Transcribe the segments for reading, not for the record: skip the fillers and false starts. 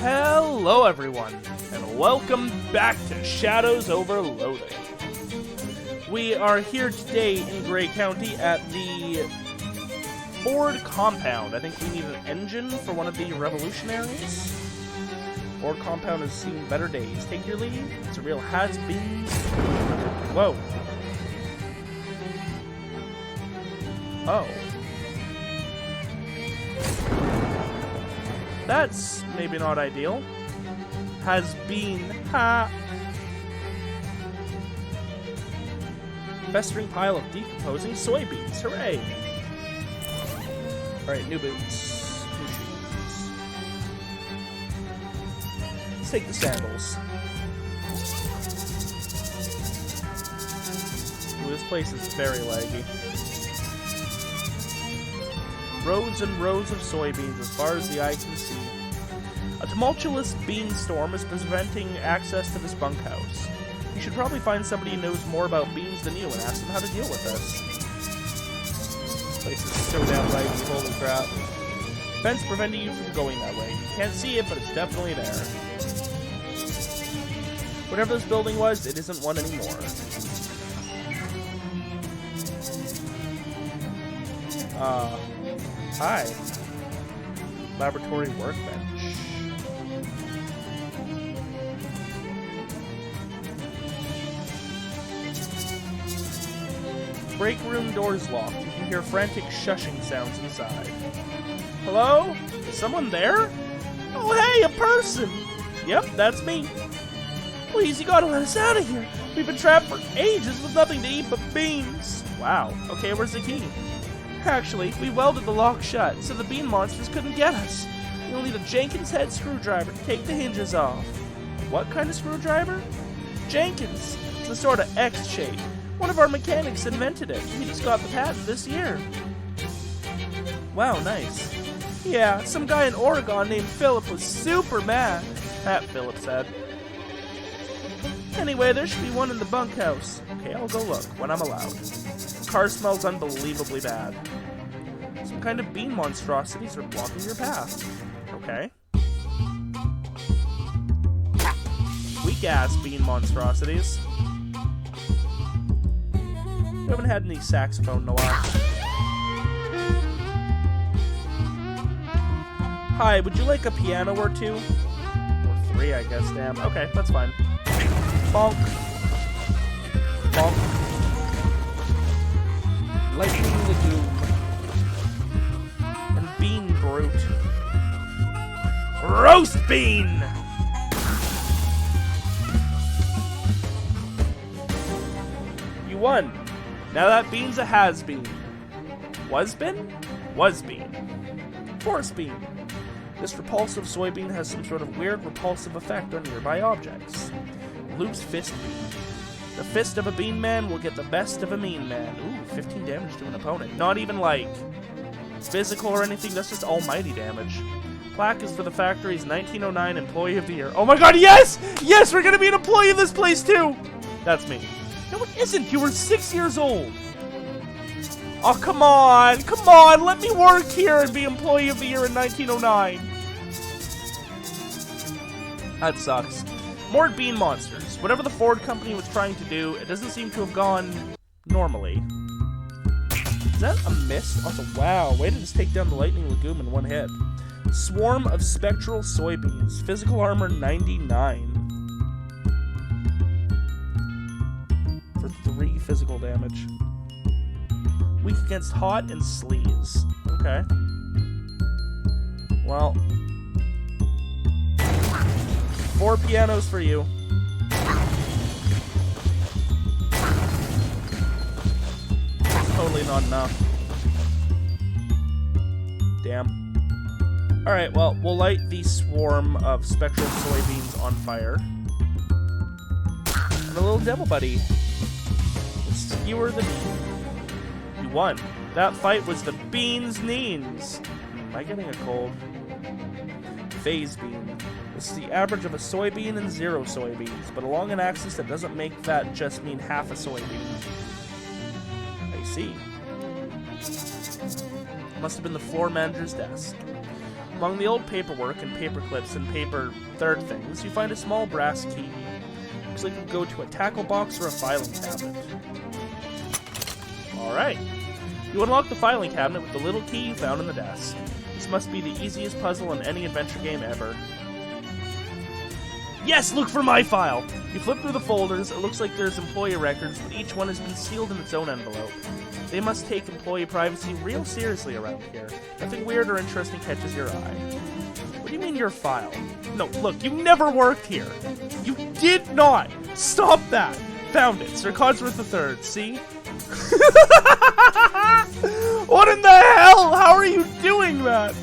Hello everyone, and welcome back to Shadows Over Loathing. We are here today in Gray County at the Ford compound. I think we need an engine for one of the revolutionaries. Ford compound has seen better days. Take your leave. It's a real has-been. Whoa. Oh. That's maybe not ideal. Has been. Ha! Festering pile of decomposing soybeans. Hooray! Alright, new boots. New shoes. Let's take the sandals. Ooh, this place is very laggy. Rows and rows of soybeans as far as the eye can see. A tumultuous bean storm is preventing access to this bunkhouse. You should probably find somebody who knows more about beans than you and ask them how to deal with this. This place is so damn laggy, holy crap. Fence preventing you from going that way. You can't see it, but it's definitely there. Whatever this building was, it isn't one anymore. Hi. Laboratory workbench. Break room doors locked. You can hear frantic shushing sounds inside. Hello? Is someone there? Oh, hey, a person! Yep, that's me. Please, you gotta let us out of here. We've been trapped for ages with nothing to eat but beans. Wow. Okay, where's the key? Actually, we welded the lock shut, so the bean monsters couldn't get us. You'll need a Jenkins head screwdriver to take the hinges off. What kind of screwdriver? Jenkins. It's a sort of X-shape. One of our mechanics invented it. He just got the patent this year. Wow, nice. Yeah, some guy in Oregon named Philip was super mad, that Philip said. Anyway, there should be one in the bunkhouse. Okay, I'll go look when I'm allowed. The car smells unbelievably bad. Some kind of bean monstrosities are blocking your path. Okay. Weak-ass bean monstrosities. We haven't had any saxophone in a while. Hi, would you like a piano or two? Or three, I guess, damn. Okay, that's fine. Bonk. Bonk. Lightning Lagoon. And Bean Brute. Roast Bean! You won. Now that bean's a has-been. Was-been? Was-been. Force-bean. This repulsive soybean has some sort of weird repulsive effect on nearby objects. Loose fist bean. The fist of a bean man will get the best of a mean man. Ooh, 15 damage to an opponent. Not even like physical or anything, that's just almighty damage. Plaque is for the factory's 1909 Employee of the Year. Oh my god, yes! Yes, we're gonna be an employee of this place too! That's me. No, it isn't. You were 6 years old. Oh, come on. Come on. Let me work here and be Employee of the Year in 1909. That sucks. More bean monsters. Whatever the Ford company was trying to do, it doesn't seem to have gone normally. Is that a miss? Also, wow. Way to just take down the Lightning Lagoon in one hit. Swarm of spectral soybeans. Physical armor 99. For 3 physical damage. Weak against hot and sleaze. Okay. Well. 4 pianos for you. That's totally not enough. Damn. Alright, well, we'll light the swarm of spectral soybeans on fire. And a little devil buddy. Skewer the bean. You won. That fight was the bean's knees. Am I getting a cold? Phase bean. This is the average of a soybean and 0 soybeans, but along an axis that doesn't make that just mean half a soybean. I see. Must have been the floor manager's desk. Among the old paperwork and paper clips and paper third things, you find a small brass key. Looks like you go to a tackle box or a filing cabinet. Alright. You unlock the filing cabinet with the little key you found in the desk. This must be the easiest puzzle in any adventure game ever. Yes, look for my file! You flip through the folders, it looks like there's employee records, but each one has been sealed in its own envelope. They must take employee privacy real seriously around here. Nothing weird or interesting catches your eye. What do you mean your file? No, look, you never worked here. You did not! Stop that! Found it. Sir Codsworth III, see? What in the hell? How are you doing that?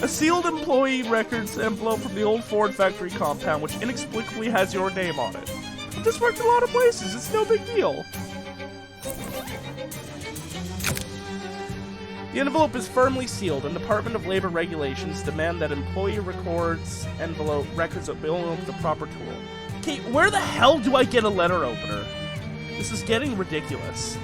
A sealed employee records envelope from the old Ford factory compound, which inexplicably has your name on it. I've just worked a lot of places, it's no big deal. The envelope is firmly sealed, and Department of Labor regulations demand that employee records envelope records belong to the proper tool. Okay, where the hell do I get a letter opener? This is getting ridiculous.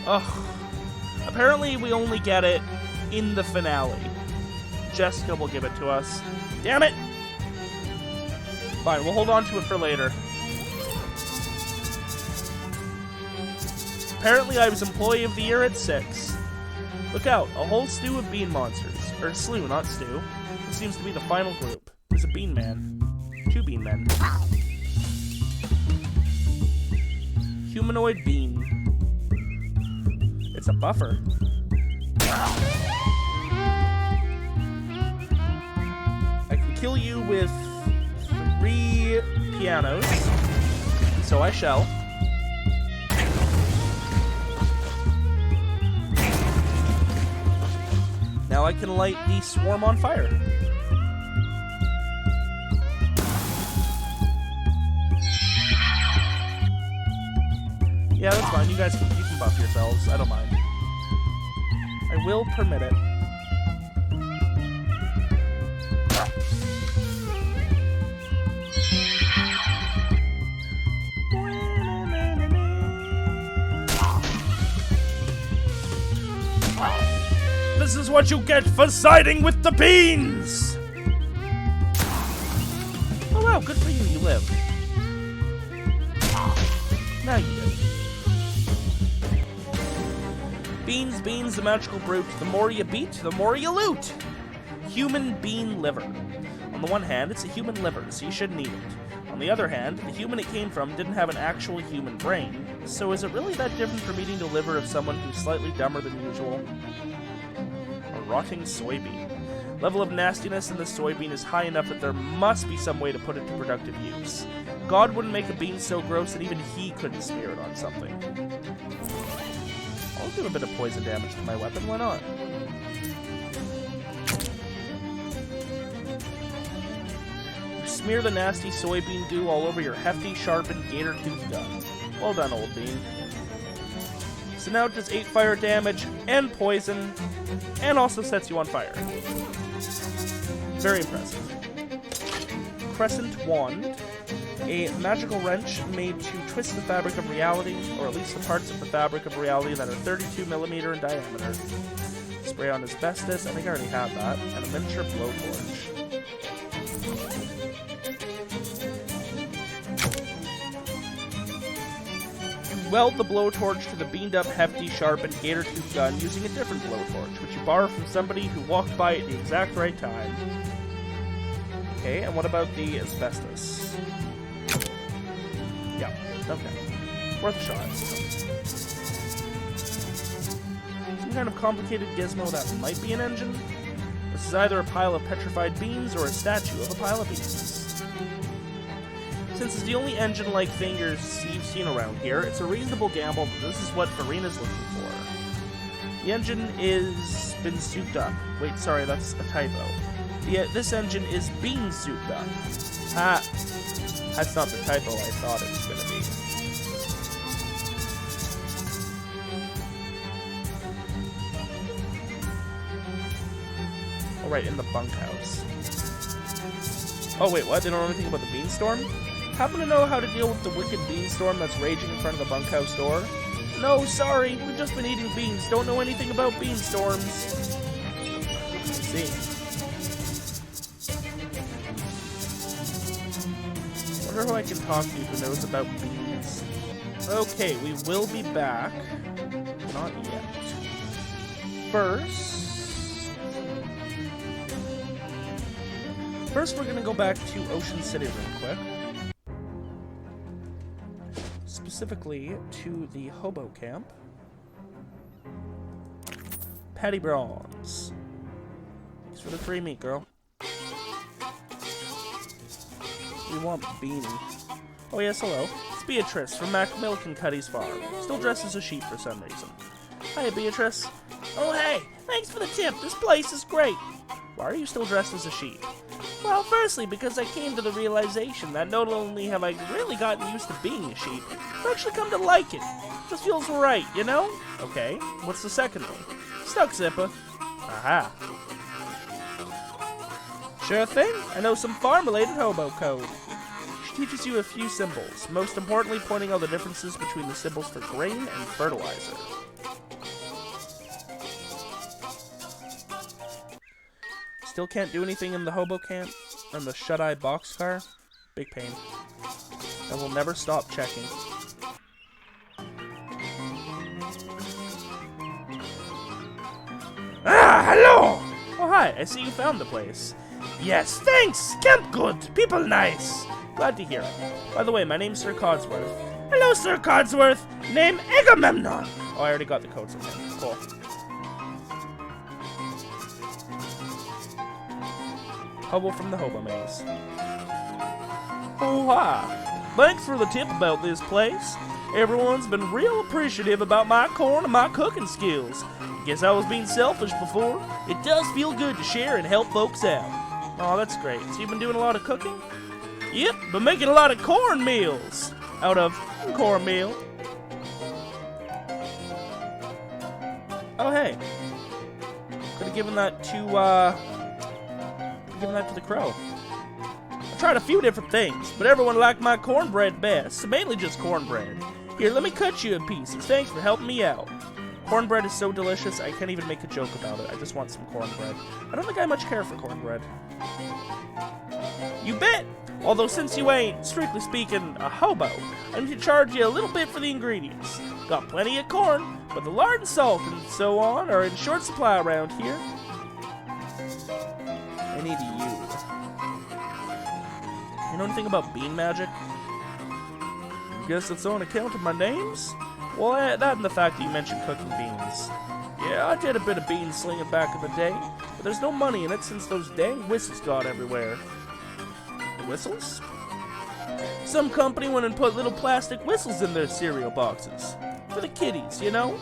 Ugh. Apparently we only get it in the finale. Jessica will give it to us. Damn it! Fine, we'll hold on to it for later. Apparently I was Employee of the Year at 6. Look out, a whole stew of bean monsters. Or slew, not stew. This seems to be the final group. There's a bean man. 2 bean men. Humanoid bean. It's a buffer. I can kill you with 3 pianos, so I shall. Now I can light the swarm on fire. Yeah, that's fine. You guys can buff yourselves. I don't mind. I will permit it. This is what you get for siding with the beans! Oh wow, good for you, you live. Now you do. Beans, beans, the magical brute. The more you beat, the more you loot. Human bean liver. On the one hand, it's a human liver, so you shouldn't eat it. On the other hand, the human it came from didn't have an actual human brain, so is it really that different from eating the liver of someone who's slightly dumber than usual? A rotting soybean. Level of nastiness in the soybean is high enough that there must be some way to put it to productive use. God wouldn't make a bean so gross that even he couldn't smear it on something. I'll do a bit of poison damage to my weapon, why not? Smear the nasty soybean goo all over your hefty, sharpened, gator-toothed gun. Well done, old bean. So now it does 8 fire damage, and poison, and also sets you on fire. Very impressive. Crescent Wand. A magical wrench made to twist the fabric of reality, or at least the parts of the fabric of reality that are 32mm in diameter. Spray on asbestos, I think I already had that, and a miniature blowtorch. You weld the blowtorch to the beamed-up, hefty, sharpened, gator-toothed gun using a different blowtorch, which you borrow from somebody who walked by at the exact right time. Okay, and what about the asbestos? Yeah, okay. Worth a shot. Some kind of complicated gizmo that might be an engine? This is either a pile of petrified beans or a statue of a pile of beans. Since it's the only engine-like thing you've seen around here, it's a reasonable gamble that this is what Farina's looking for. The engine is been souped up. Wait, sorry, that's a typo. This engine is being souped up. Ha! That's not the typo I thought it was going to be. right in the bunkhouse. Oh wait, what? They don't know anything about the beanstorm? Happen to know how to deal with the wicked beanstorm that's raging in front of the bunkhouse door? No, sorry. We've just been eating beans. Don't know anything about beanstorms. Let's see. Wonder who I can talk to who knows about beans. Okay, we will be back. Not yet. First, we're gonna go back to Ocean City real quick. Specifically to the Hobo camp. Patty Bronze. Thanks for the free meat, girl. We want Beanie. Oh yes, hello. It's Beatrice from Mac Milk and Cuddy's farm. Still dressed as a sheep for some reason. Hiya, Beatrice. Oh hey, thanks for the tip. This place is great. Why are you still dressed as a sheep? Well, firstly, because I came to the realization that not only have I really gotten used to being a sheep, I've actually come to like it. It just feels right, you know? Okay, what's the second one? Stuck Zipper. Aha. Sure thing. I know some farm-related hobo code. She teaches you a few symbols, most importantly pointing out the differences between the symbols for grain and fertilizer. Still can't do anything in the hobo camp and the shut-eye boxcar. Big pain. I will never stop checking. Ah, hello! Oh, hi. I see you found the place. Yes, thanks! Camp good. People nice. Glad to hear it. By the way, my name's Sir Codsworth. Hello, Sir Codsworth. Name Agamemnon. Oh, I already got the codes from him. Cool. Hobo from the Hobo Maze. Oh, hi. Thanks for the tip about this place. Everyone's been real appreciative about my corn and my cooking skills. Guess I was being selfish before. It does feel good to share and help folks out. Oh, that's great. So you've been doing a lot of cooking? Yep, been making a lot of corn meals. Out of cornmeal. Oh, hey. Could have given that to, the crow. I tried a few different things, but everyone liked my cornbread best, so mainly just cornbread. Here, let me cut you a piece. Thanks for helping me out. Cornbread is so delicious, I can't even make a joke about it. I just want some cornbread. I don't think I much care for cornbread. You bet! Although since you ain't, strictly speaking, a hobo, I need to charge you a little bit for the ingredients. Got plenty of corn, but the lard and salt and so on are in short supply around here. I need you. You know anything about bean magic? Guess it's on account of my names? Well, that and the fact that you mentioned cooking beans. Yeah, I did a bit of bean slinging back in the day, but there's no money in it since those dang whistles got everywhere. The whistles? Some company went and put little plastic whistles in their cereal boxes. For the kiddies, you know?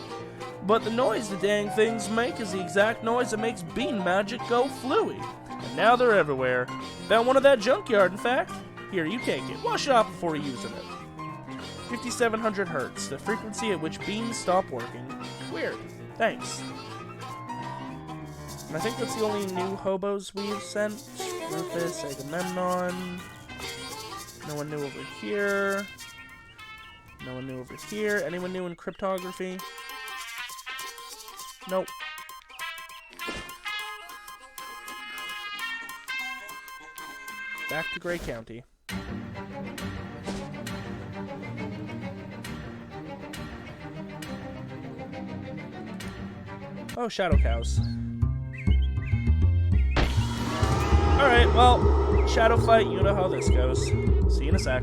But the noise the dang things make is the exact noise that makes bean magic go fluey. And now they're everywhere. Found one at that junkyard, in fact. Here, you take it. Wash it off before using it. 5700 hertz, the frequency at which beans stop working. Weird. Thanks. And I think that's the only new hobos we've sent. Rufus, Agamemnon. No one new over here. No one new over here. Anyone new in cryptography? Nope. Back to Gray County. Oh, shadow cows. Alright, well, shadow fight, you know how this goes. See you in a sec.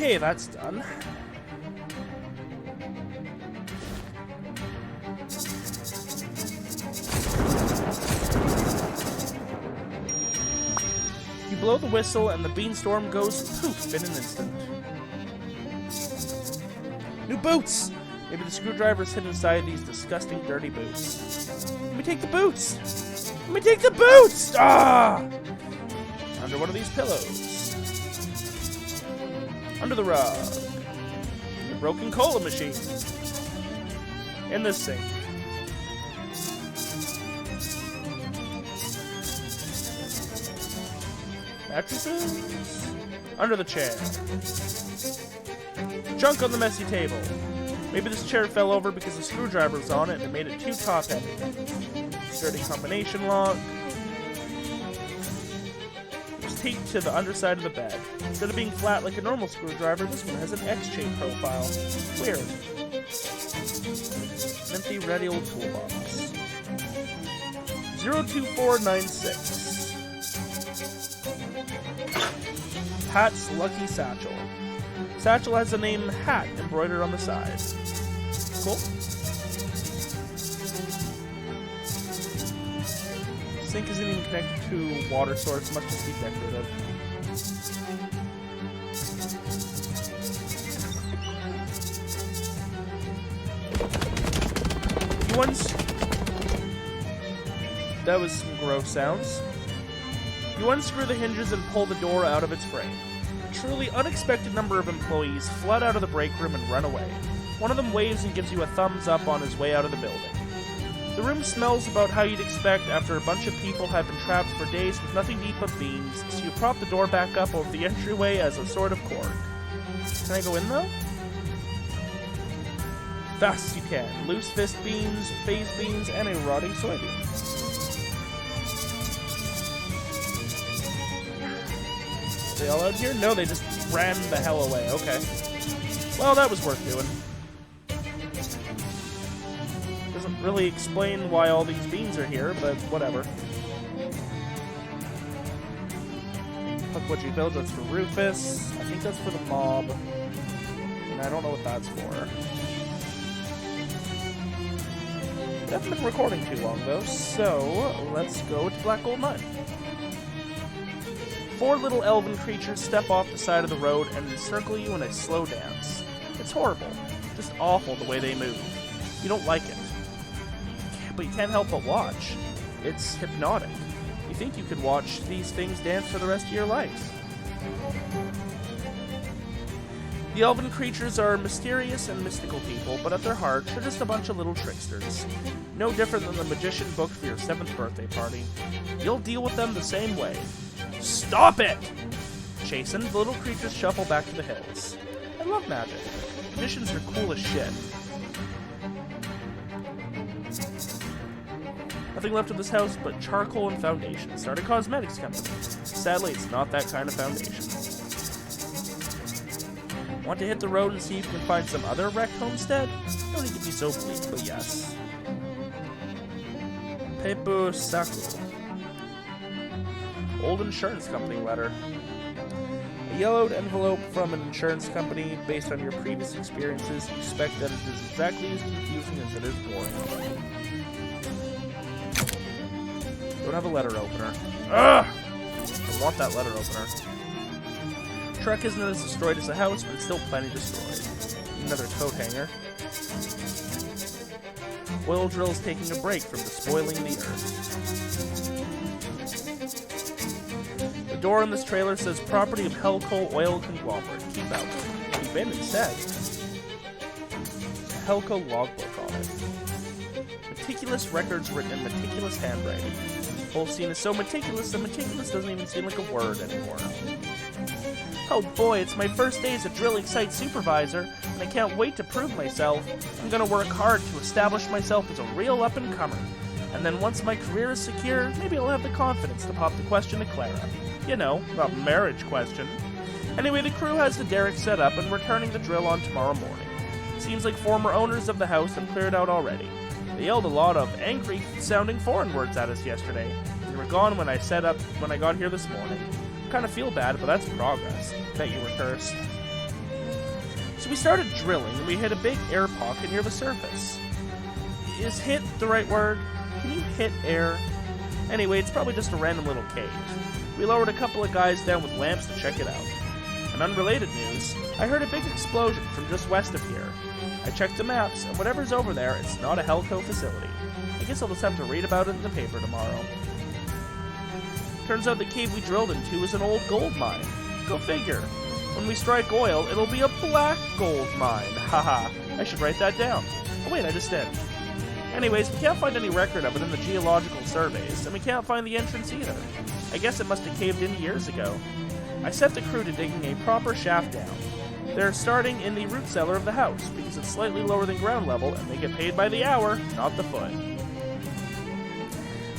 Okay, that's done. You blow the whistle and the beanstorm goes poof in an instant. New boots! Maybe the screwdriver's hidden inside these disgusting, dirty boots. Let me take the boots! Let me take the boots! Ah! Under one of these pillows. Under the rug. The broken cola machine. In the sink. Mattresses. Under the chair. Junk on the messy table. Maybe this chair fell over because the screwdriver was on it and it made it too top-heavy. Sturdy combination lock. It's taped to the underside of the bed. Instead of being flat like a normal screwdriver, this one has an X-shaped profile. Weird. An empty, ready old toolbox. 02496. Hat's Lucky Satchel. Satchel has the name Hat embroidered on the side. Cool. Sink isn't even connected to water source, must just be decorative. That was some gross sounds. You unscrew the hinges and pull the door out of its frame. A truly unexpected number of employees flood out of the break room and run away. One of them waves and gives you a thumbs up on his way out of the building. The room smells about how you'd expect after a bunch of people have been trapped for days with nothing to eat but beans, so you prop the door back up over the entryway as a sort of cork. Can I go in, though? Fast as you can. Loose fist beans, phase beans, and a rotting soybean. Are they all out here? No, they just ran the hell away. Okay. Well, that was worth doing. Doesn't really explain why all these beans are here, but whatever. Puckwudgie Village, that's for Rufus. I think that's for the mob. And I don't know what that's for. I haven't been recording too long, though, so let's go to Black Gold Mine. 4 little elven creatures step off the side of the road and encircle you in a slow dance. It's horrible. Just awful the way they move. You don't like it. But you can't help but watch. It's hypnotic. You think you could watch these things dance for the rest of your life. The elven creatures are mysterious and mystical people, but at their heart, they're just a bunch of little tricksters. No different than the magician booked for your 7th birthday party. You'll deal with them the same way. Stop it! Chastened, the little creatures shuffle back to the hills. I love magic. Magicians are cool as shit. Nothing left of this house but charcoal and foundation. Start a cosmetics company. Sadly, it's not that kind of foundation. Want to hit the road and see if you can find some other wrecked homestead? No need to be so bleak, but yes. Pepu Saku. Old insurance company letter. A yellowed envelope from an insurance company. Based on your previous experiences, you suspect that it is exactly as confusing as it is boring. Don't have a letter opener. Ugh! I want that letter opener. Truck isn't as destroyed as the house, but it's still plenty destroyed. Another coat hanger. Oil drill's taking a break from despoiling the earth. The door on this trailer says property of Hellcoal Oil Conglomerate. Keep out. You've been instead. Hellco logbook on it. Meticulous records written in meticulous handwriting. The whole scene is so meticulous that meticulous doesn't even seem like a word anymore. Oh boy, it's my first day as a drilling site supervisor, and I can't wait to prove myself. I'm gonna work hard to establish myself as a real up-and-comer. And then once my career is secure, maybe I'll have the confidence to pop the question to Clara. You know, not marriage question. Anyway, the crew has the derrick set up and we're turning the drill on tomorrow morning. Seems like former owners of the house have cleared out already. They yelled a lot of angry-sounding foreign words at us yesterday. They were gone when I got here this morning. Kind of feel bad, but that's progress. Bet you were cursed. So we started drilling, and we hit a big air pocket near the surface. Is hit the right word? Can you hit air? Anyway, it's probably just a random little cave. We lowered a couple of guys down with lamps to check it out. In unrelated news, I heard a big explosion from just west of here. I checked the maps, and whatever's over there, it's not a Hellco facility. I guess I'll just have to read about it in the paper tomorrow. Turns out the cave we drilled into is an old gold mine. Go figure. When we strike oil, it'll be a black gold mine. Haha, I should write that down. Oh wait, I just did. Anyways, we can't find any record of it in the geological surveys, and we can't find the entrance either. I guess it must have caved in years ago. I set the crew to digging a proper shaft down. They're starting in the root cellar of the house, because it's slightly lower than ground level, and they get paid by the hour, not the foot.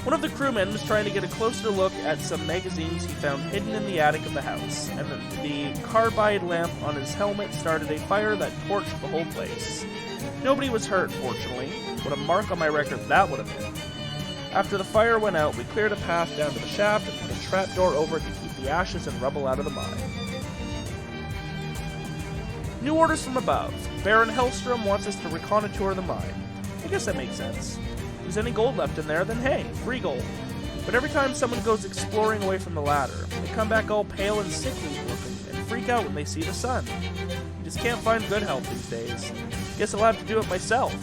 One of the crewmen was trying to get a closer look at some magazines he found hidden in the attic of the house, and the carbide lamp on his helmet started a fire that torched the whole place. Nobody was hurt, fortunately. What a mark on my record that would have been. After the fire went out, we cleared a path down to the shaft and put a trapdoor over it to keep the ashes and rubble out of the mine. New orders from above. Baron Hellstrom wants us to reconnoitre the mine. I guess that makes sense. If there's any gold left in there, then hey, free gold. But every time someone goes exploring away from the ladder, they come back all pale and sickly looking and freak out when they see the sun. You just can't find good help these days. Guess I'll have to do it myself.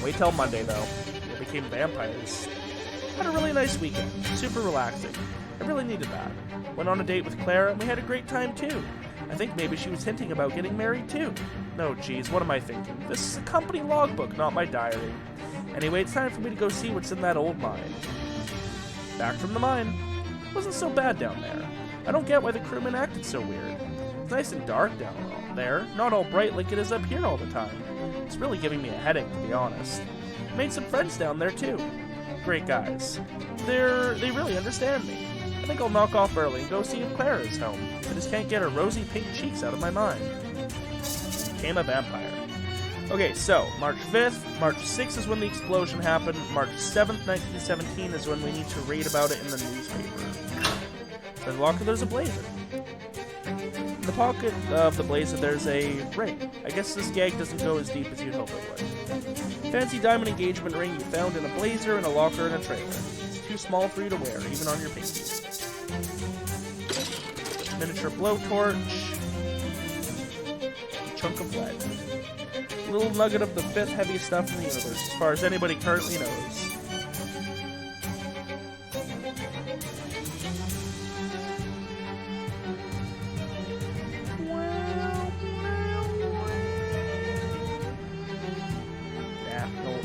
Wait till Monday, though. We became vampires. Had a really nice weekend. Super relaxing. I really needed that. Went on a date with Clara, and we had a great time, too. I think maybe she was hinting about getting married, too. No, geez, what am I thinking? This is a company logbook, not my diary. Anyway, it's time for me to go see what's in that old mine. Back from the mine. Wasn't so bad down there. I don't get why the crewmen acted so weird. It's nice and dark down there, not all bright like it is up here all the time. It's really giving me a headache, to be honest. Made some friends down there, too. Great guys. They really understand me. I think I'll knock off early and go see if Clara is home. I just can't get her rosy pink cheeks out of my mind. Became a vampire. Okay, so, March 5th, March 6th is when the explosion happened, March 7th, 1917 is when we need to read about it in the newspaper. So in locker there's a blazer. In the pocket of the blazer there's a ring. I guess this gag doesn't go as deep as you'd hope it would. Fancy diamond engagement ring you found in a blazer, in a locker, in a trailer. It's too small for you to wear, even on your pinky. Miniature blowtorch. Chunk of lead. Little nugget of the 5th heaviest stuff in the universe, as far as anybody currently knows.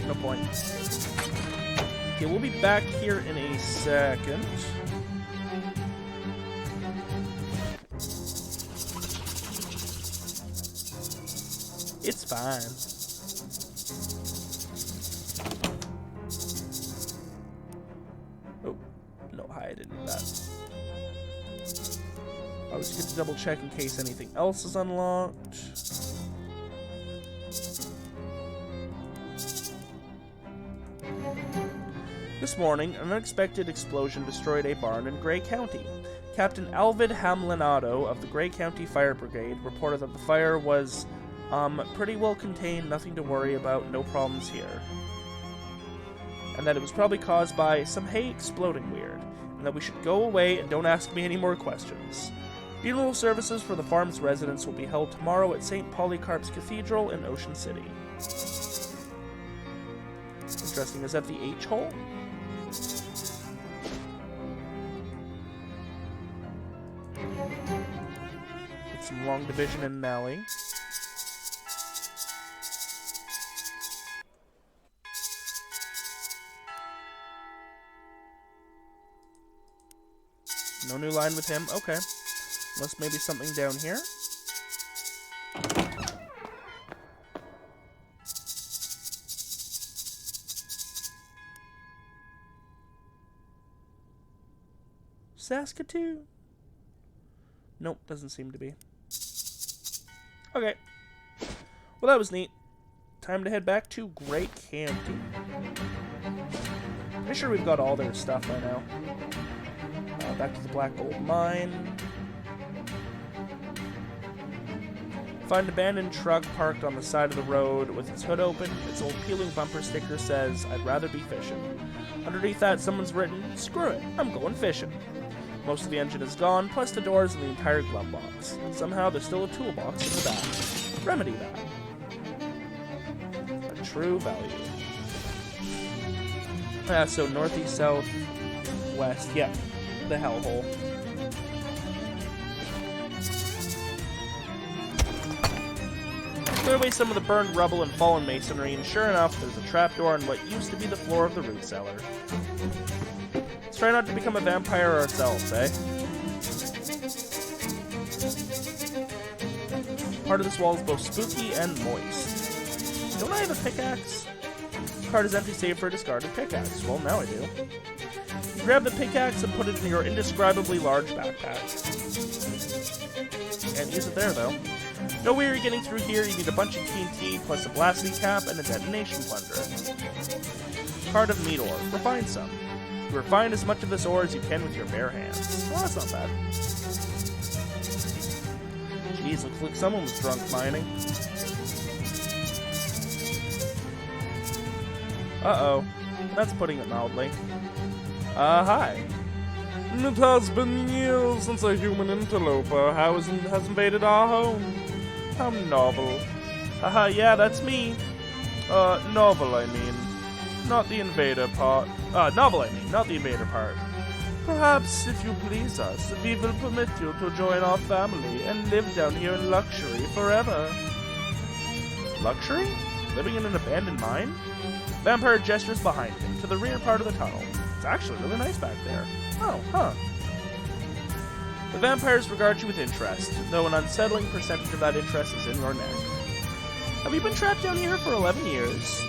No point. Okay, we'll be back here in a second. It's fine. Oh, no, hi, I didn't do that. I was good to double check in case anything else is unlocked. This morning, an unexpected explosion destroyed a barn in Gray County. Captain Alvid Hamlinado of the Gray County Fire Brigade reported that the fire was pretty well contained, nothing to worry about, no problems here. And that it was probably caused by some hay exploding weird, and that we should go away and don't ask me any more questions. Funeral services for the farm's residents will be held tomorrow at St. Polycarp's Cathedral in Ocean City. Interesting, is that the H-hole? Get some long division in an alley. No new line with him. Okay. Unless maybe something down here. Saskatoon? Nope, doesn't seem to be. Okay. Well, that was neat. Time to head back to Gray County. Pretty sure we've got all their stuff by now. Back to the Black Gold Mine. Find an abandoned truck parked on the side of the road with its hood open. Its old peeling bumper sticker says, "I'd rather be fishing." Underneath that, someone's written, "Screw it, I'm going fishing." Most of the engine is gone, plus the doors and the entire glove box. Somehow, there's still a toolbox in the back. Remedy that. A true value. So northeast, south, west. Yep, the hellhole. Clear away some of the burned rubble and fallen masonry, and sure enough, there's a trapdoor in what used to be the floor of the root cellar. Let's try not to become a vampire ourselves, eh? Part of this wall is both spooky and moist. Don't I have a pickaxe? The card is empty save for a discarded pickaxe. Well, now I do. You grab the pickaxe and put it in your indescribably large backpack. Can't use it there, though. No way you're getting through here. You need a bunch of TNT, plus a blasting cap and a detonation plunger. Card of meat ore. Refine some. You refine as much of this ore as you can with your bare hands. Well, that's not bad. Jeez, looks like someone was drunk mining. Uh-oh. That's putting it mildly. Hi. It has been years since a human interloper has invaded our home. How novel. Haha, yeah, that's me. Novel, I mean. Not the invader part. Novel, I mean, not the invader part. Perhaps, if you please us, we will permit you to join our family and live down here in luxury forever. Luxury? Living in an abandoned mine? Vampire gestures behind him, to the rear part of the tunnel. It's actually really nice back there. Oh, huh. The vampires regard you with interest, though an unsettling percentage of that interest is in your neck. Have you been trapped down here for 11 years?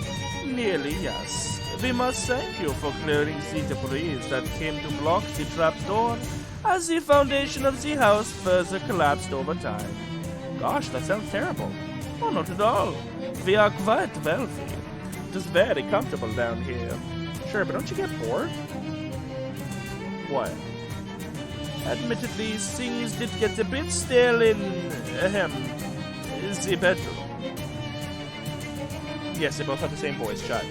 Nearly, yes. We must thank you for clearing the debris that came to block the trapdoor, as the foundation of the house further collapsed over time. Gosh, that sounds terrible. Oh, not at all. We are quite wealthy. It is very comfortable down here. Sure, but don't you get bored? What? Admittedly, things did get a bit stale in, the bedroom. Yes, they both have the same voice, shut.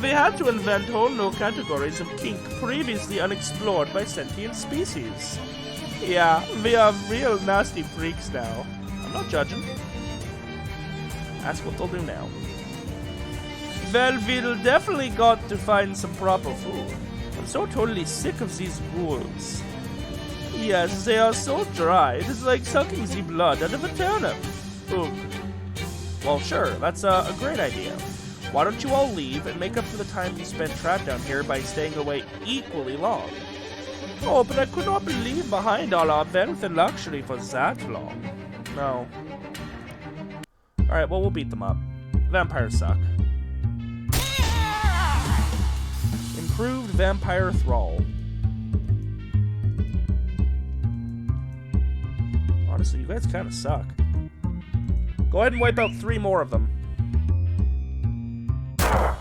We had to invent whole new categories of kink previously unexplored by sentient species. Yeah, we are real nasty freaks now. I'm not judging. Ask what they'll do now. Well, we'll definitely got to find some proper food. I'm so totally sick of these ghouls. Yes, they are so dry. It is like sucking the blood out of a turnip. Ugh. Well, sure, that's a great idea. Why don't you all leave and make up for the time you spent trapped down here by staying away equally long? Oh, but I could not leave behind all our wealth and luxury for that long. No. Alright, well, we'll beat them up. Vampires suck. Improved Vampire Thrall. Honestly, you guys kind of suck. Go ahead and wipe out 3 more of them. I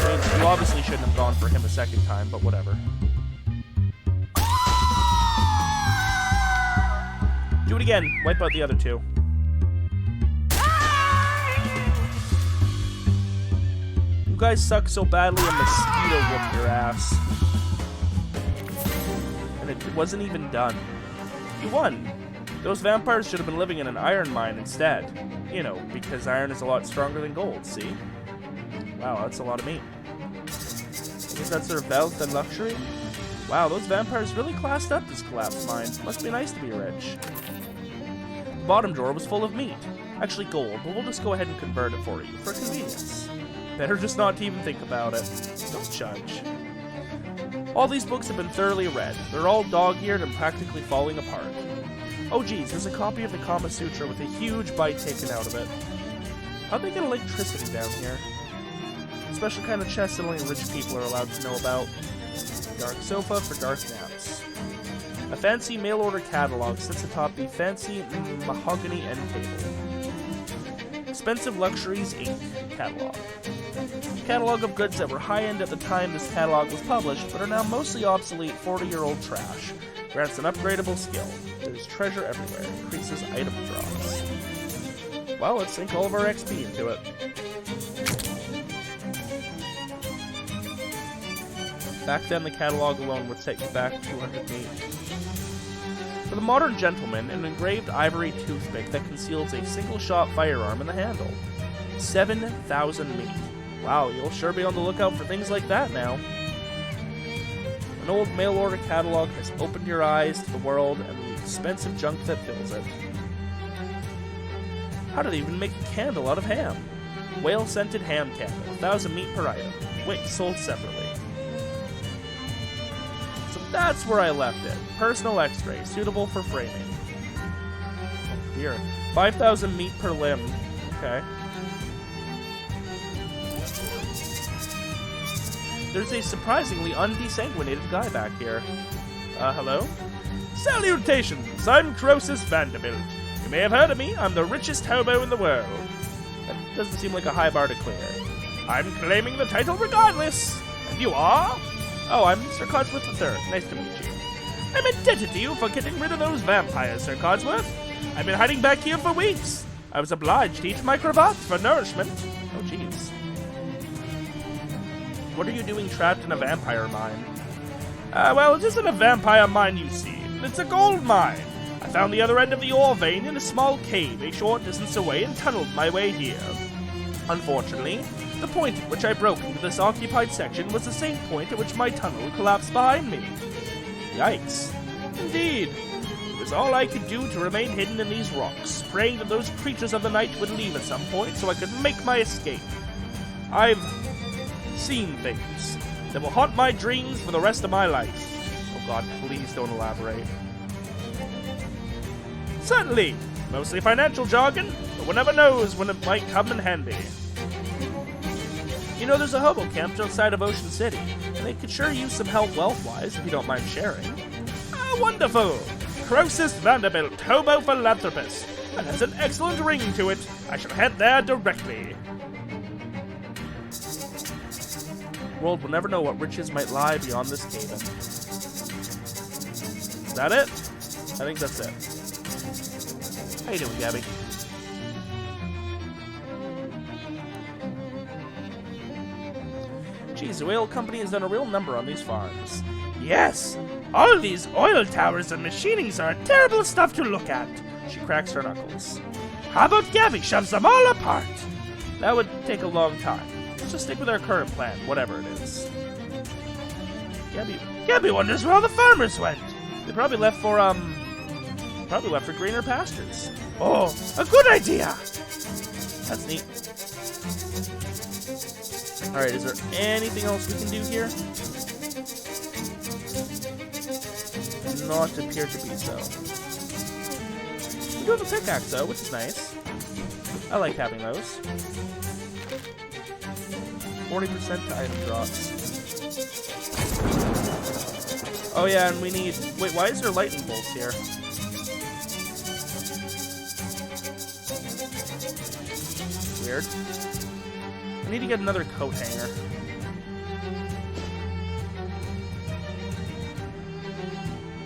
mean, you obviously shouldn't have gone for him a second time, but whatever. Do it again. Wipe out the other 2. You guys suck so badly, a mosquito whooped your ass. And it wasn't even done. You won. Those vampires should have been living in an iron mine instead. You know, because iron is a lot stronger than gold, see? Wow, that's a lot of meat. I guess that's their wealth and luxury? Wow, those vampires really classed up this collapsed mine. Must be nice to be rich. The bottom drawer was full of meat. Actually gold, but we'll just go ahead and convert it for you, for convenience. Better just not to even think about it. Don't judge. All these books have been thoroughly read. They're all dog-eared and practically falling apart. Oh geez, there's a copy of the Kama Sutra with a huge bite taken out of it. How'd they get electricity down here? A special kind of chest that only rich people are allowed to know about. Dark sofa for dark naps. A fancy mail-order catalog sits atop the fancy mahogany end table. Expensive Luxuries Inc. catalog. A catalog of goods that were high-end at the time this catalog was published, but are now mostly obsolete 40-year-old trash. Grants an upgradable skill. There's treasure everywhere. Increases item drops. Well, let's sink all of our XP into it. Back then, the catalog alone would set you back 200 meat. For the modern gentleman, an engraved ivory toothpick that conceals a single-shot firearm in the handle. 7,000 meat. Wow, you'll sure be on the lookout for things like that now. An old mail-order catalog has opened your eyes to the world and the expensive junk that fills it. How do they even make a candle out of ham? Whale-scented ham candle, 1,000 meat per item. Wick sold separately. So that's where I left it. Personal X-ray, suitable for framing. Oh dear. 5,000 meat per limb. Okay. There's a surprisingly undesanguinated guy back here. Hello? Salutations! I'm Croesus Vanderbilt. You may have heard of me. I'm the richest hobo in the world. That doesn't seem like a high bar to clear. I'm claiming the title regardless. And you are? Oh, I'm Sir Codsworth III. Nice to meet you. I'm indebted to you for getting rid of those vampires, Sir Codsworth. I've been hiding back here for weeks. I was obliged to eat my cravat for nourishment. Oh, jeez. What are you doing trapped in a vampire mine? Well, it isn't a vampire mine, you see. It's a gold mine. I found the other end of the ore vein in a small cave a short distance away and tunneled my way here. Unfortunately, the point at which I broke into this occupied section was the same point at which my tunnel collapsed behind me. Yikes. Indeed. It was all I could do to remain hidden in these rocks, praying that those creatures of the night would leave at some point so I could make my escape. I've seen things that will haunt my dreams for the rest of my life. Oh god, please don't elaborate. Certainly, mostly financial jargon, but one never knows when it might come in handy. You know, there's a hobo camp outside of Ocean City, and they could sure use some help wealth-wise if you don't mind sharing. Ah, wonderful! Croesus Vanderbilt, hobo philanthropist. That has an excellent ring to it. I shall head there directly. The world will never know what riches might lie beyond this cave-in. Is that it? I think that's it. How you doing, Gabby? Geez, the oil company has done a real number on these farms. Yes! All these oil towers and machinings are terrible stuff to look at. She cracks her knuckles. How about Gabby shoves them all apart? That would take a long time. Let's just stick with our current plan, whatever it is. Gabby wonders where all the farmers went. They probably left for greener pastures. Oh, a good idea! That's neat. Alright, is there anything else we can do here? Not appear to be so. We do have a pickaxe though, which is nice. I like having those. 40% to item drops. Oh yeah, and we need... Wait, why is there lightning bolts here? Weird. I need to get another coat hanger.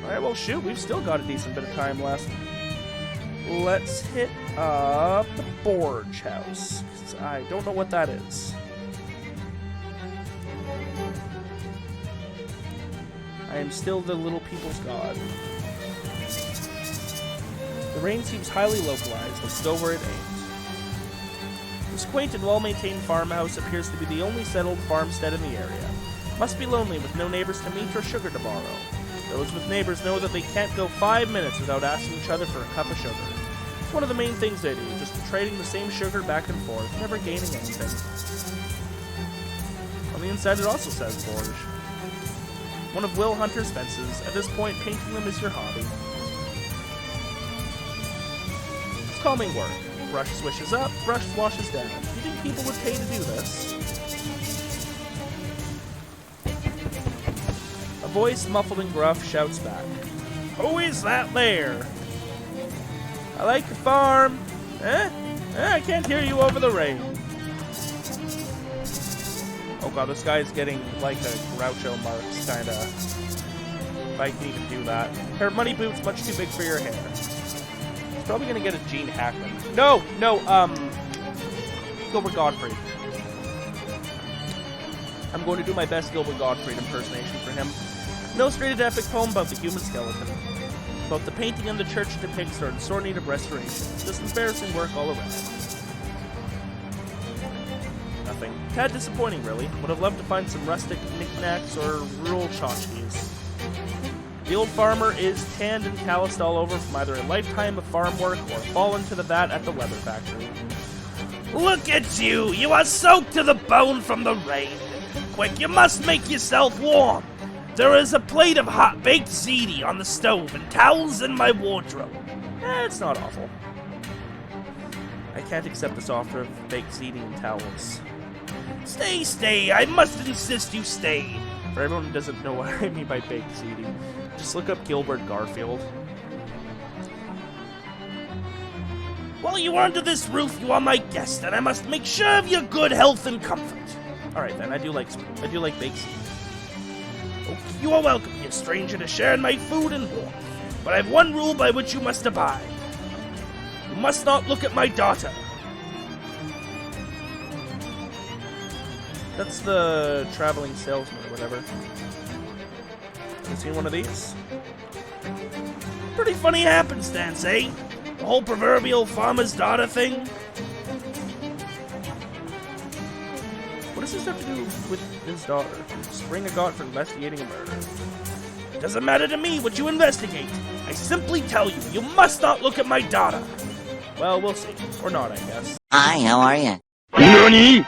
Alright, well shoot, we've still got a decent bit of time left. Let's hit up the Forge House. I don't know what that is. I am still the little people's god. The rain seems highly localized. Let's go where it ain't. This quaint and well-maintained farmhouse appears to be the only settled farmstead in the area. Must be lonely with no neighbors to meet or sugar to borrow. Those with neighbors know that they can't go 5 minutes without asking each other for a cup of sugar. It's one of the main things they do, just trading the same sugar back and forth, never gaining anything. On the inside it also says Forge. One of Will Hunter's fences. At this point, painting them is your hobby. It's calming work. Brush swishes up, brush washes down. Do you think people would pay to do this? A voice, muffled and gruff, shouts back. Who is that there? I like your farm. Eh? I can't hear you over the rain. Oh god, this guy's getting like a Groucho Marx kinda. if I can even do that. Pair of money boots, much too big for your hair. He's probably gonna get a Gene Hackman. No, Gilbert Gottfried. I'm going to do my best Gilbert Gottfried impersonation for him. An illustrated epic poem about the human skeleton. About the painting in the church depicts are in sore need of restoration. Just embarrassing work all around. Nothing. Tad disappointing, really. Would have loved to find some rustic knickknacks or rural tchotchkes. The old farmer is tanned and calloused all over from either a lifetime of farm work or fallen to the vat at the leather factory. Look at you! You are soaked to the bone from the rain. Quick, you must make yourself warm. There is a plate of hot baked ziti on the stove and towels in my wardrobe. It's not awful. I can't accept this offer of baked ziti and towels. Stay, I must insist you stay. For everyone who doesn't know what I mean by baked ziti, just look up Gilbert Garfield. While you are under this roof, you are my guest, and I must make sure of your good health and comfort. Alright then, I do like baked ziti. Oh, you are welcome, you stranger, to share in my food and warmth. But I have one rule by which you must abide. You must not look at my daughter. That's the traveling salesman or whatever. Have you seen one of these? Pretty funny happenstance, eh? The whole proverbial farmer's daughter thing. What does this have to do with his daughter? Spring a god for investigating a murder. Doesn't matter to me what you investigate. I simply tell you, you must not look at my daughter. Well, we'll see. Or not, I guess. Hi, how are you? NANI?!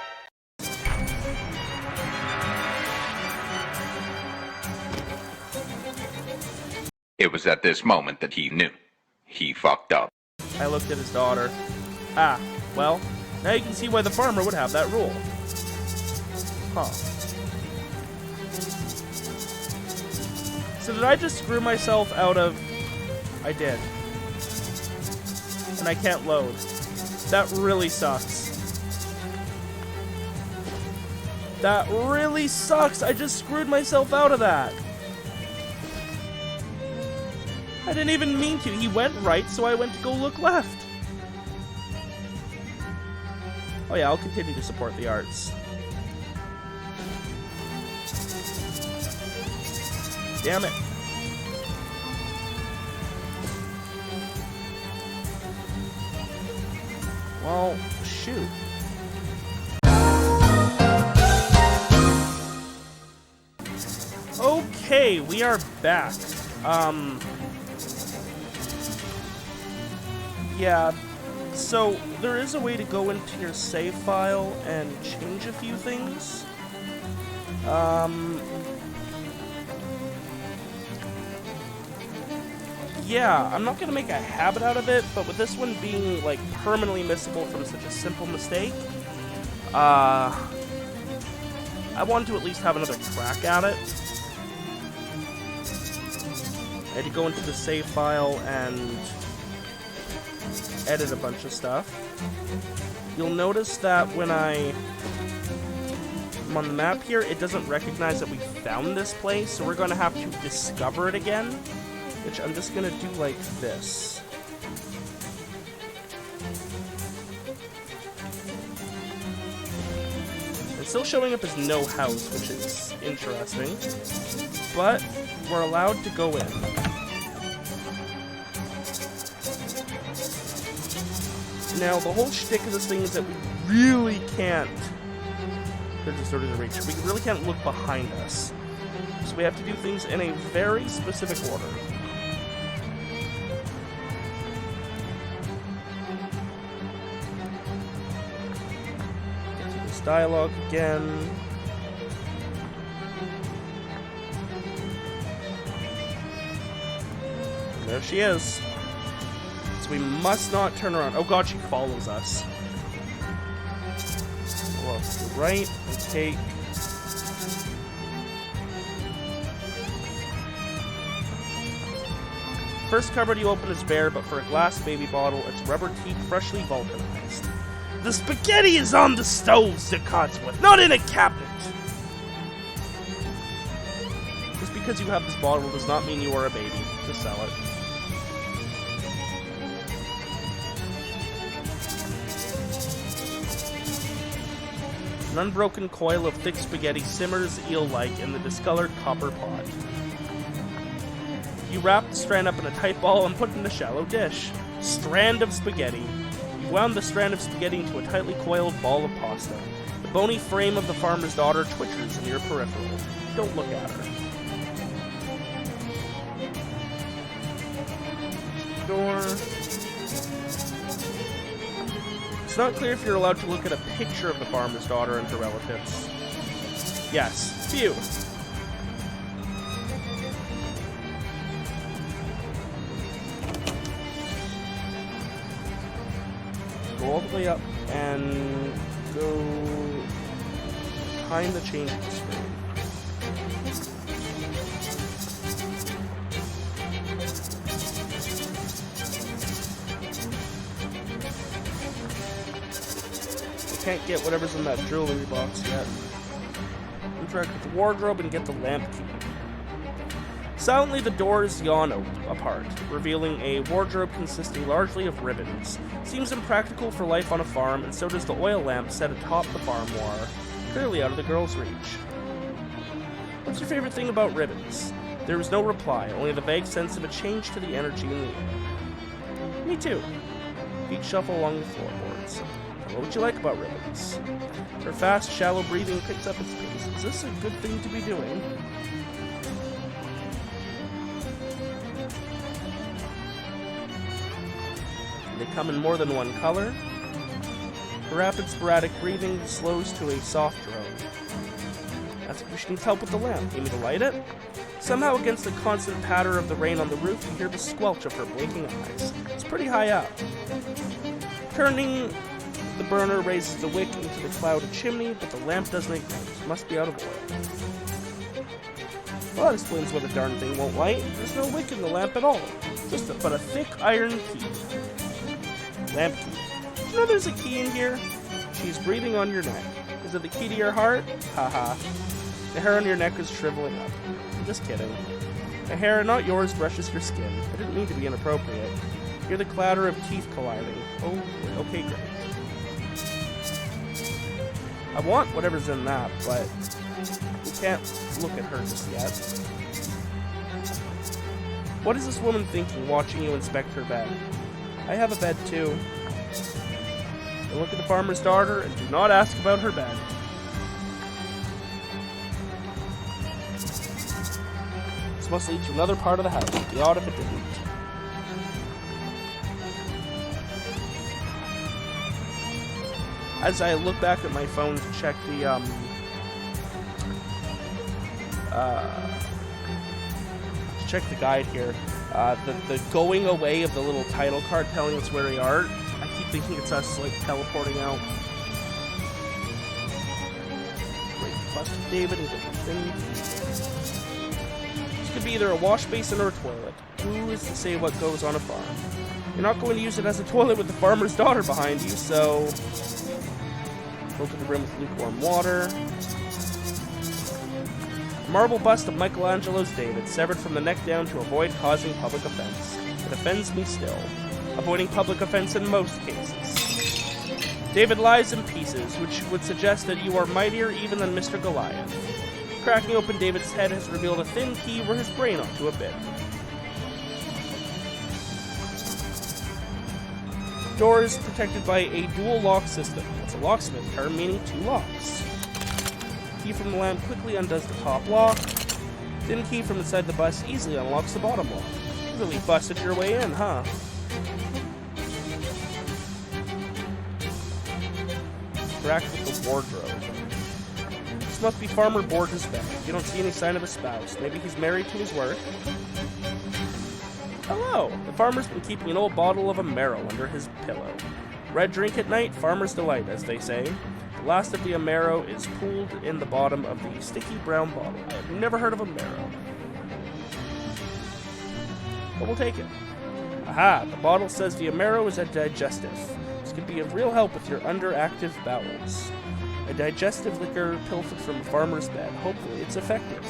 It was at this moment that he knew. He fucked up. I looked at his daughter. Ah, well, now you can see why the farmer would have that rule. Huh. So did I just screw myself out of... I did. And I can't load. That really sucks. That really sucks! I just screwed myself out of that! I didn't even mean to. He went right, so I went to go look left. Oh yeah, I'll continue to support the arts. Damn it. Well, shoot. Okay, we are back. Yeah, so there is a way to go into your save file and change a few things. Yeah, I'm not gonna make a habit out of it, but with this one being, like, permanently missable from such a simple mistake, I wanted to at least have another crack at it. I had to go into the save file and edit a bunch of stuff. You'll notice that when I'm on the map here, it doesn't recognize that we found this place, so we're going to have to discover it again, which I'm just going to do like this. It's still showing up as no house, which is interesting, but we're allowed to go in. Now, the whole shtick of this thing is that we really can't... There's just sort of the reach. We really can't look behind us. So we have to do things in a very specific order. Get to this dialogue again. And there she is. We must not turn around. Oh god, she follows us. Go off to the right and take... First cupboard you open is bare, but for a glass baby bottle, it's rubber teeth freshly vulcanized. The spaghetti is on the stove, said Codsworth, not in a cabinet. Just because you have this bottle does not mean you are a baby. Just sell it. An unbroken coil of thick spaghetti simmers eel-like in the discolored copper pot. You wrap the strand up in a tight ball and put it in a shallow dish. Strand of spaghetti. You wound the strand of spaghetti into a tightly coiled ball of pasta. The bony frame of the farmer's daughter twitches in your peripheral. Don't look at her. Door. It's not clear if you're allowed to look at a picture of the farmer's daughter and her relatives. Yes. Phew. Go all the way up and go behind the changing screen. Can't get whatever's in that jewelry box yet. Interact with the wardrobe and get the lamp key. Silently, the doors yawn apart, revealing a wardrobe consisting largely of ribbons. Seems impractical for life on a farm, and so does the oil lamp set atop the farmoir, clearly out of the girl's reach. What's your favorite thing about ribbons? There was no reply, only the vague sense of a change to the energy in the air. Me too. Feet shuffle along the floorboards. What would you like about ribbons? Her fast, shallow breathing picks up its pace. Is this a good thing to be doing? They come in more than one color. Her rapid, sporadic breathing slows to a soft drone. That's because she needs help with the lamp. Need me to light it? Somehow, against the constant patter of the rain on the roof, you hear the squelch of her blinking eyes. It's pretty high up. Turning, the burner raises the wick into the clouded chimney, but the lamp doesn't ignite. It must be out of oil. Well, that explains why the darn thing won't light. There's no wick in the lamp at all. But a thick iron key. Lamp key. Do you know there's a key in here? She's breathing on your neck. Is it the key to your heart? Haha. The hair on your neck is shriveling up. I'm just kidding. The hair, not yours, brushes your skin. I didn't mean to be inappropriate. Hear the clatter of teeth colliding. Oh, okay, great. I want whatever's in that, but we can't look at her just yet. What is this woman thinking, watching you inspect her bed? I have a bed too. And look at the farmer's daughter and do not ask about her bed. This must lead to another part of the house. It'd be odd if it didn't. As I look back at my phone to check the guide here, the going away of the little title card telling us where we are, I keep thinking it's us like teleporting out. Break the bust of David and get the thing. This could be either a wash basin or a toilet. Who is to say what goes on a farm? You're not going to use it as a toilet with the farmer's daughter behind you, so filter the rim with lukewarm water. A marble bust of Michelangelo's David, severed from the neck down to avoid causing public offense. It offends me still, avoiding public offense in most cases. David lies in pieces, which would suggest that you are mightier even than Mr. Goliath. Cracking open David's head has revealed a thin key where his brain ought to have been. Door is protected by a dual lock system. It's a locksmith term meaning two locks. Key from the lamp quickly undoes the top lock. Thin key from inside the bus easily unlocks the bottom lock. You really busted your way in, huh? Interact with the wardrobe. This must be Farmer Borges' bed. You don't see any sign of a spouse. Maybe he's married to his work. Hello! The farmer's been keeping an old bottle of a Amaro under his pillow. Red drink at night, farmer's delight, as they say. The last of the Amaro is pooled in the bottom of the sticky brown bottle. I've never heard of Amaro. But we'll take it. Aha! The bottle says the Amaro is a digestive. This could be of real help with your underactive bowels. A digestive liquor pilfered from a farmer's bed. Hopefully it's effective.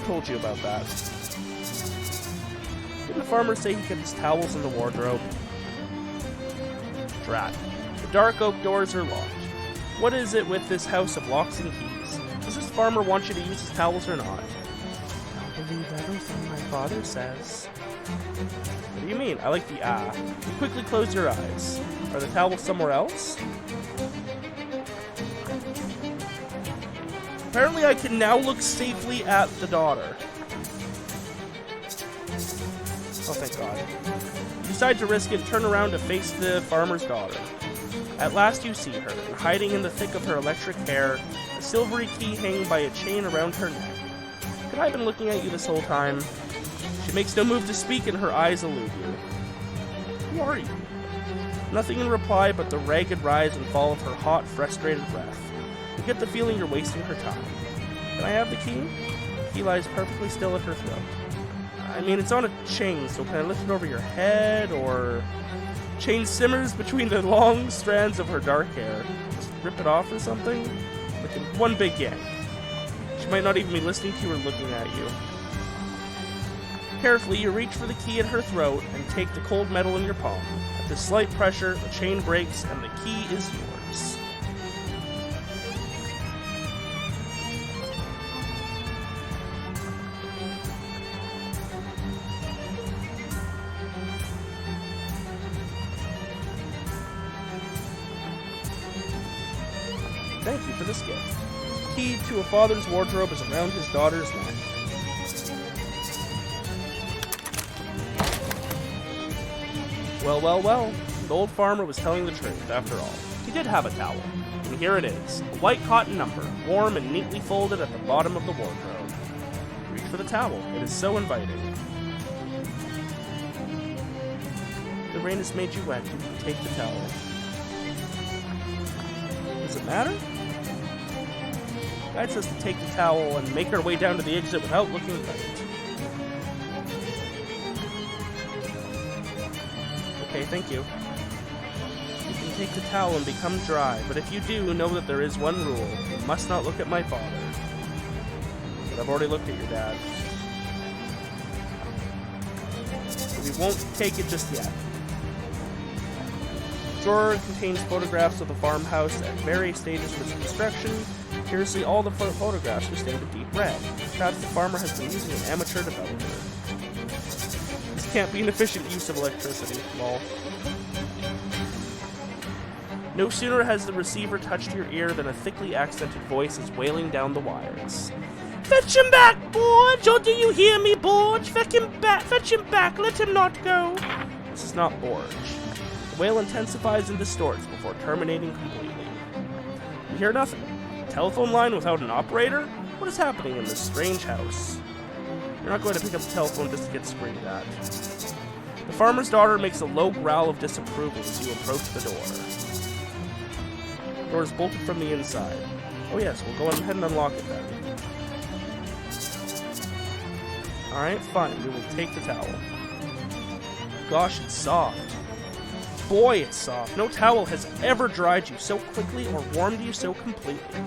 told you about that? Didn't the farmer say he kept his towels in the wardrobe? Drat. The dark oak doors are locked. What is it with this house of locks and keys? Does this farmer want you to use his towels or not? I don't believe everything my father says. What do you mean? I like the ah. You quickly close your eyes. Are the towels somewhere else? Apparently I can now look safely at the daughter. Oh, thank God. You decide to risk it and turn around to face the farmer's daughter. At last you see her, and hiding in the thick of her electric hair, a silvery key hanging by a chain around her neck. Could I have been looking at you this whole time? She makes no move to speak, and her eyes elude you. Who are you? Nothing in reply but the ragged rise and fall of her hot, frustrated breath. You get the feeling you're wasting her time. Can I have the key? The key lies perfectly still at her throat. I mean, it's on a chain, so can I lift it over your head, or... Chain simmers between the long strands of her dark hair. Just rip it off or something? Like in one big yank. She might not even be listening to you or looking at you. Carefully, you reach for the key at her throat and take the cold metal in your palm. At this slight pressure, the chain breaks and the key is yours. Thank you for this gift. The key to a father's wardrobe is around his daughter's neck. Well, well, well. The old farmer was telling the truth, after all. He did have a towel. And here it is. A white cotton number, warm and neatly folded at the bottom of the wardrobe. Reach for the towel. It is so inviting. The rain has made you wet. You can take the towel. Does it matter? Guide says to take the towel and make our way down to the exit without looking right. Okay, thank you. You can take the towel and become dry, but if you do, know that there is one rule. You must not look at my father. But I've already looked at your dad. So we won't take it just yet. The drawer contains photographs of the farmhouse at various stages of its construction. Curiously, all the photographs were stained a deep red. Perhaps the farmer has been using an amateur developer. This can't be an efficient use of electricity, lol. No sooner has the receiver touched your ear than a thickly accented voice is wailing down the wires. Fetch him back, Borge! Oh, do you hear me, Borge? Fetch him back, let him not go! This is not Borge. The wail intensifies and distorts before terminating completely. You hear nothing. Telephone line without an operator? What is happening in this strange house? You're not going to pick up the telephone just to get screamed at. The farmer's daughter makes a low growl of disapproval as you approach the door. The door is bolted from the inside. Oh yes, we'll go ahead and unlock it then. Alright, fine, we will take the towel. Gosh, it's soft. Boy, it's soft. No towel has ever dried you so quickly or warmed you so completely.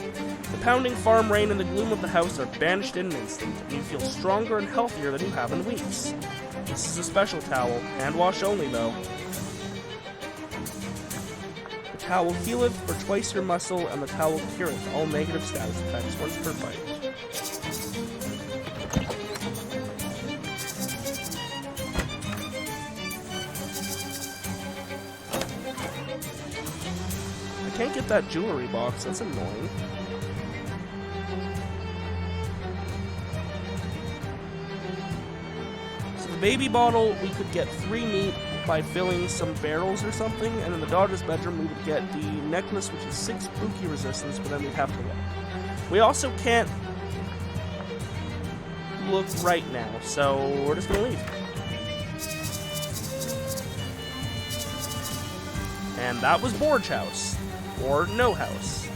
The pounding farm rain and the gloom of the house are banished in an instant, and you feel stronger and healthier than you have in weeks. This is a special towel, hand wash only though. The towel healeth for twice your muscle, and the towel cureth all negative status effects once per bite. I can't get that jewelry box, that's annoying. So the baby bottle, we could get 3 meat by filling some barrels or something, and in the daughter's bedroom we would get the necklace, which is 6 spooky resistance, but then we'd have to look. We also can't look right now, so we're just gonna leave. And that was Borge House. Or no house.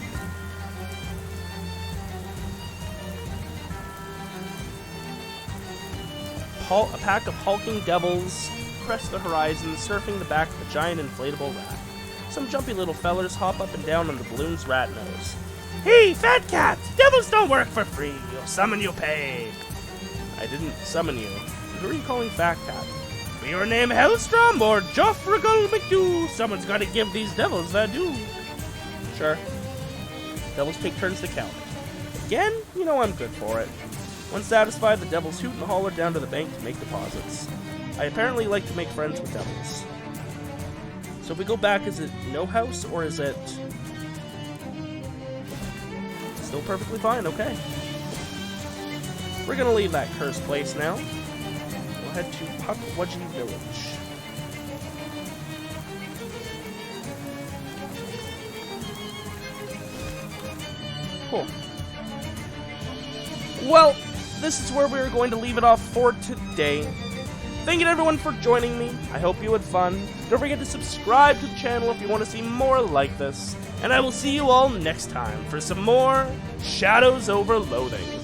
A pack of hulking devils crest the horizon, surfing the back of a giant inflatable rat. Some jumpy little fellers hop up and down on the balloon's rat nose. Hey, fat cat! Devils don't work for free. You'll summon you pay. I didn't summon you. Who are you calling Fat Cat? Be your name Hellstrom or Joffregal McDoo? Someone's gotta give these devils their due. Sure. Devils take turns to count. Again, you know I'm good for it. Once satisfied, the devils hoot and holler down to the bank to make deposits. I apparently like to make friends with devils. So if we go back, is it no house or is it still perfectly fine? Okay. We're gonna leave that cursed place now. We'll head to Puckwudgie Village. Cool. Well, this is where we're going to leave it off for today. Thank you to everyone for joining me. I hope you had fun. Don't forget to subscribe to the channel if you want to see more like this. And I will see you all next time for some more Shadows Over Loathing.